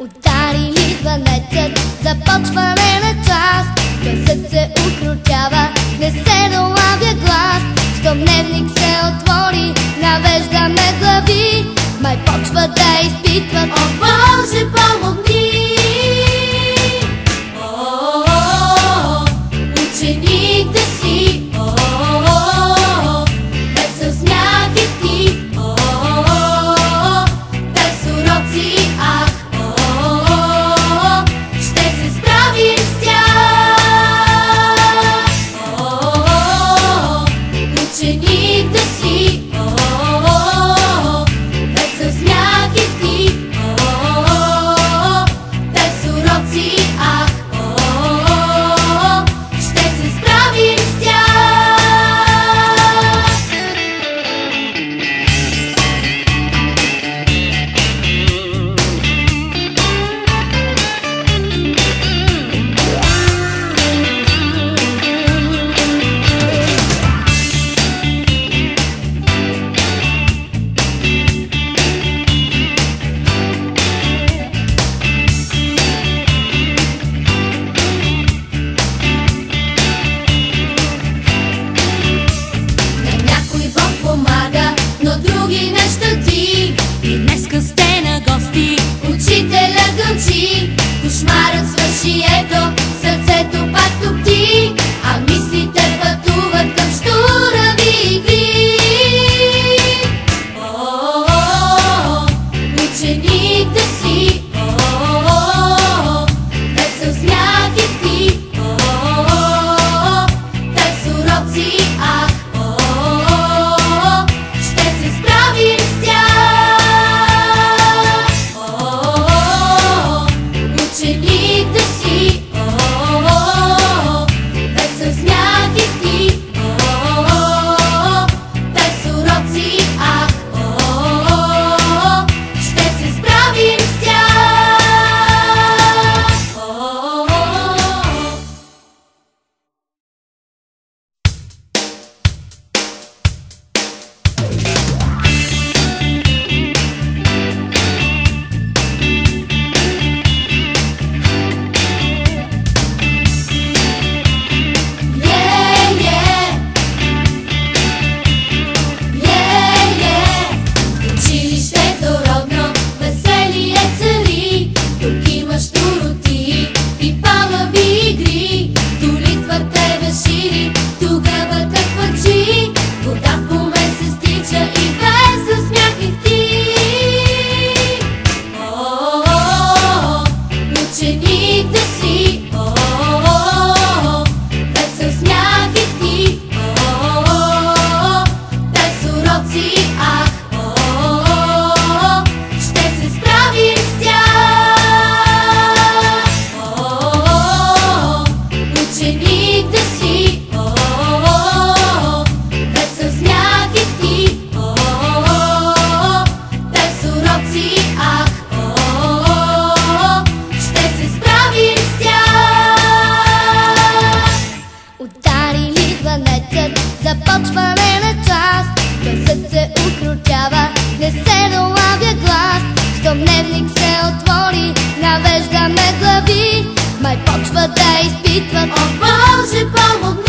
Ударили звънецът, започваме на час. Гласът се укротява, не се долавя глас. Щом дневник се отвори, навеждаме глави. Май почва да изпитват: о, Боже, помогни! Ученик да си, без сняг и ти, без уроци, ах, ще се справим с тях. Ученик да си, без сняг и ти, без уроци, ах, ще се справим с тях. Учителя гълчи, кошмарът свърши, ето сърцето пак топти, а мислите пътуват към щурави игри. Ученик да си, без сняг и ти, без уроци, ах, ще се справим с тях. Ученик да си, без сняг и ти, без уроци, ах, ще се справим с тях. Училището родно, веселие цари, тук има щуроти и палави игри. До литвата шири, тогава хвърчи, вода по мен се стича и без смях и ти. Ученик да си, без смях и ти, без уроци, ах, ще се справим с тях. Ученик да си, без сняг и ти, без уроци, ах, ще се справим с тях. Ударили звънецът, започваме на час. Гласът се укротява, не се долавя глас. Щом дневник се отвори, навеждаме глави. Май почва да изпитват: о, Боже, помогни!